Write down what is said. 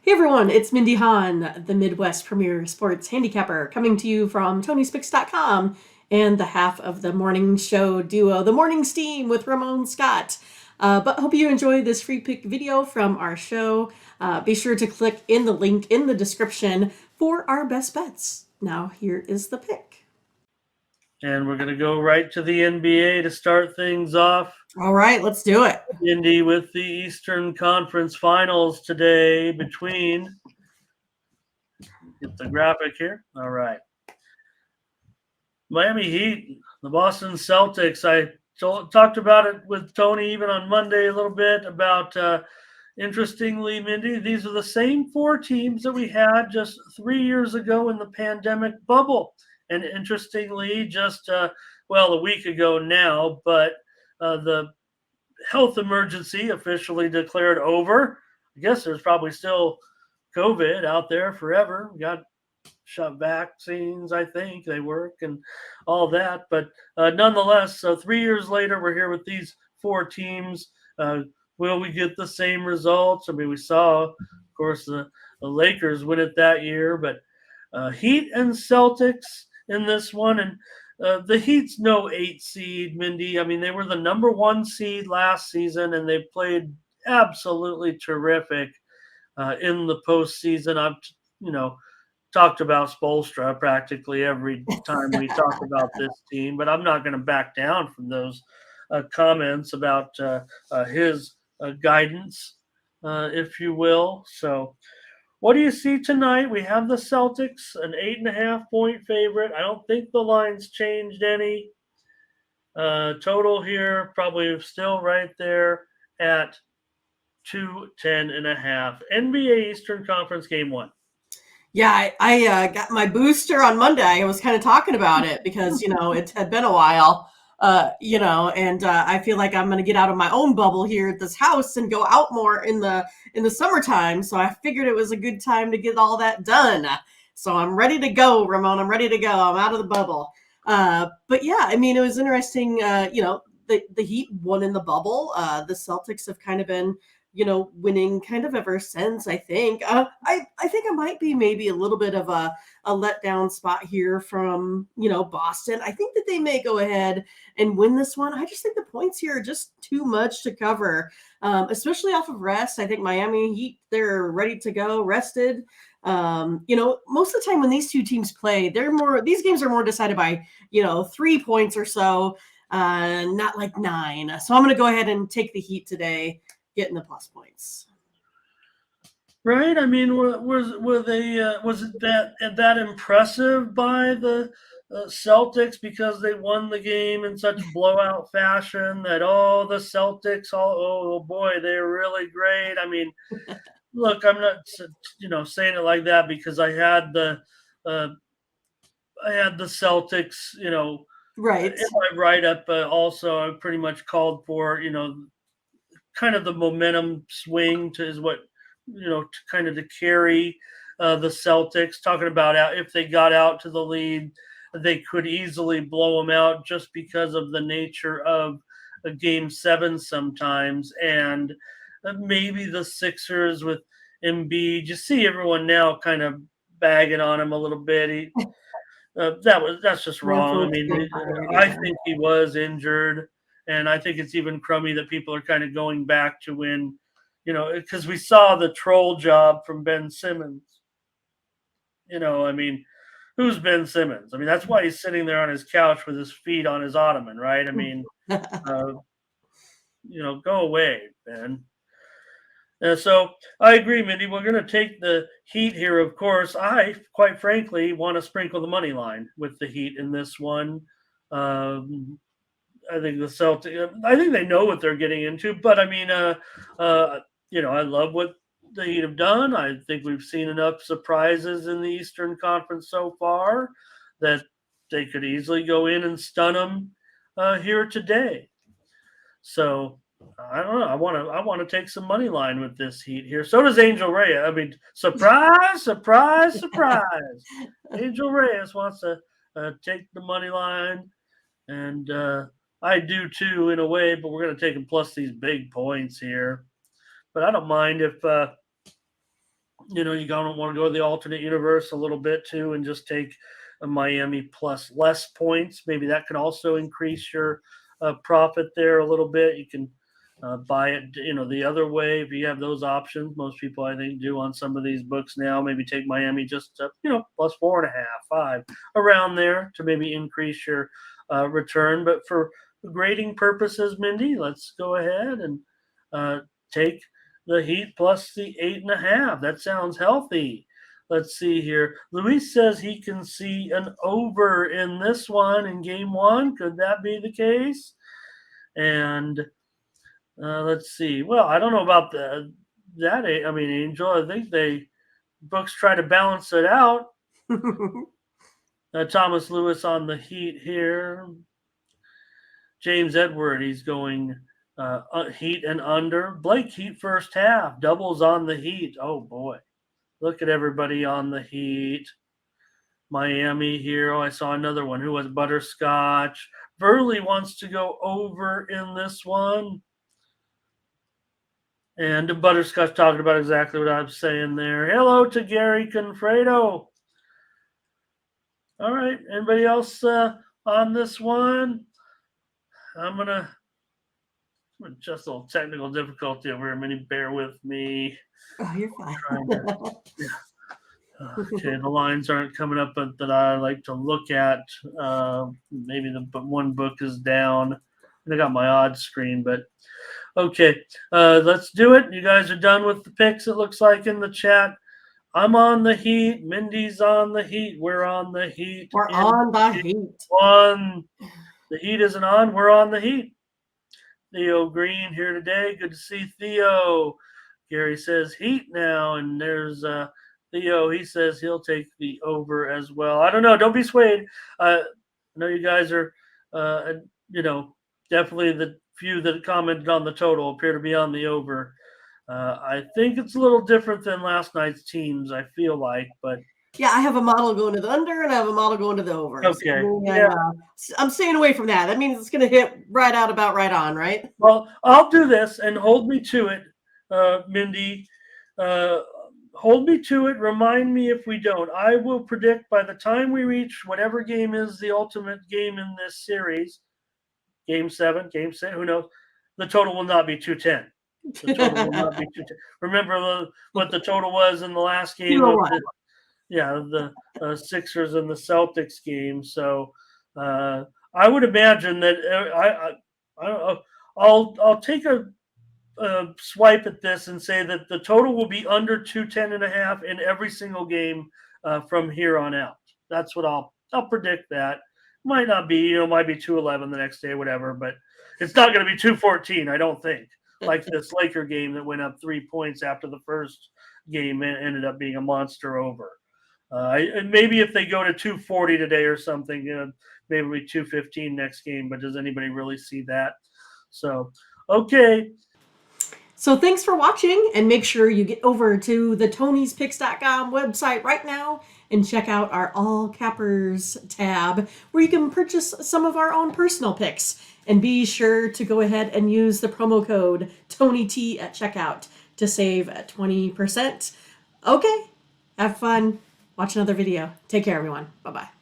Hey everyone, it's Mindy Hahne, the Midwest premier sports handicapper, coming to you from TonySpix.com and the half of the morning show duo, The Morning Steam with Ramon Scott. But hope you enjoy this free pick video from our show. Be sure to click in the link in the description for our best bets. Now here is the pick. And we're going to go right to the NBA to start things off. All right, let's do it. Mindy, with the Eastern Conference Finals today between, get the graphic here. All right. Miami Heat, the Boston Celtics. I talked about it with Tony even on Monday a little bit about, interestingly, Mindy, these are the same four teams that we had just 3 years ago in the pandemic bubble. And interestingly, just, a week ago now, but the health emergency officially declared over. I guess there's probably still COVID out there forever. We got shot vaccines, I think they work and all that. But nonetheless, 3 years later, we're here with these four teams. Will we get the same results? I mean, we saw, of course, the Lakers win it that year, but Heat and Celtics in this one. And the Heat's no 8 seed, Mindy. I mean, they were the number 1 seed last season, and they played absolutely terrific in the postseason. I've, talked about Spoelstra practically every time we talk about this team, but I'm not going to back down from those comments about his guidance, if you will. So, what do you see tonight? We have the Celtics, an 8.5-point favorite. I don't think the line's changed any. Total here probably still right there at 210.5. NBA Eastern Conference Game 1. Yeah, I got my booster on Monday. I was kind of talking about it because, it had been a while, and I feel like I'm going to get out of my own bubble here at this house and go out more in the summertime. So I figured it was a good time to get all that done. So I'm ready to go, Ramon. I'm ready to go. I'm out of the bubble. But yeah, I mean, it was interesting. The Heat won in the bubble. The Celtics have kind of been winning kind of ever since, I think. I think it might be maybe a little bit of a letdown spot here from, Boston. I think that they may go ahead and win this one. I just think the points here are just too much to cover, especially off of rest. I think Miami Heat, they're ready to go, rested. Most of the time when these two teams play, these games are more decided by, 3 points or so, not like 9. So I'm going to go ahead and take the Heat today, getting the plus points. Right. I mean, was it that impressive by the Celtics because they won the game in such blowout fashion that the Celtics, oh boy, they're really great. I mean, look, I'm not saying it like that because I had the Celtics, right, in my write up. Also, I pretty much called for kind of the momentum swing is what to kind of to carry the Celtics. Talking about if they got out to the lead, they could easily blow them out just because of the nature of a Game 7 sometimes, and maybe the Sixers with Embiid. You see everyone now kind of bagging on him a little bit. That's just wrong. I mean, I think he was injured. And I think it's even crummy that people are kind of going back to when, because we saw the troll job from Ben Simmons. I mean, who's Ben Simmons? I mean, that's why he's sitting there on his couch with his feet on his ottoman, right? I mean, go away, Ben. So I agree, Mindy. We're going to take the Heat here, of course. I, quite frankly, want to sprinkle the money line with the Heat in this one. I think the Celtics. I think they know what they're getting into. But I mean, I love what the Heat have done. I think we've seen enough surprises in the Eastern Conference so far that they could easily go in and stun them here today. So I don't know. I want to take some money line with this Heat here. So does Angel Reyes. I mean, surprise, surprise, surprise. Angel Reyes wants to take the money line, and I do too in a way. But we're going to take them plus these big points here. But I don't mind if you don't want to go to the alternate universe a little bit too and just take a Miami plus less points. Maybe that can also increase your profit there a little bit. You can buy it, the other way if you have those options. Most people, I think, do on some of these books now. Maybe take Miami just plus 4.5, 5 around there to maybe increase your return. But for grading purposes, Mindy, let's go ahead and take the Heat plus the 8.5. That sounds healthy. Let's see here. Luis says he can see an over in this one in game one. Could that be the case? And let's see. Well, I don't know about that. I mean, Angel. I think books try to balance it out. Thomas Lewis on the Heat here. James Edward, he's going Heat and under. Blake Heat first half. Doubles on the Heat. Oh, boy. Look at everybody on the Heat. Miami here. Oh, I saw another one. Who was Butterscotch? Burley wants to go over in this one. And Butterscotch talking about exactly what I'm saying there. Hello to Gary Confredo. All right. Anybody else on this one? I'm going to just a little technical difficulty over here. Minnie, bear with me. Oh, you're fine. Okay, the lines aren't coming up that I like to look at. Maybe one book is down. I got my odd screen, but okay. Let's do it. You guys are done with the picks, it looks like, in the chat. I'm on the Heat. Mindy's on the Heat. We're on the Heat. We're on the Heat. One. The Heat isn't on. We're on the Heat. Theo Green here today. Good to see Theo. Gary says Heat now, and there's Theo. He says he'll take the over as well. I don't know. Don't be swayed. I know you guys are, definitely the few that commented on the total appear to be on the over. I think it's a little different than last night's teams, I feel like, but yeah, I have a model going to the under and I have a model going to the over. Okay. So, yeah. I'm staying away from that. That means it's going to hit right on, right? Well, I'll do this and hold me to it, Mindy. Hold me to it. Remind me if we don't. I will predict by the time we reach whatever game is the ultimate game in this series, game 7, game 6, who knows, the total will not be 210. The total will not be 210. Remember what the total was in the last game? The Sixers and the Celtics game. So I would imagine that I don't know. I'll take a swipe at this and say that the total will be under 210.5 in every single game from here on out. That's what I'll predict. That might not be, might be 211 the next day, whatever, but it's not going to be 214. I don't think. Like this Laker game that went up 3 points after the first game and ended up being a monster over. And maybe if they go to 240 today or something, maybe it'll be 215 next game. But does anybody really see that? So, okay. So thanks for watching, and make sure you get over to the Tony'sPicks.com website right now and check out our All Cappers tab where you can purchase some of our own personal picks. And be sure to go ahead and use the promo code TonyT at checkout to save 20%. Okay, have fun. Watch another video. Take care, everyone. Bye-bye.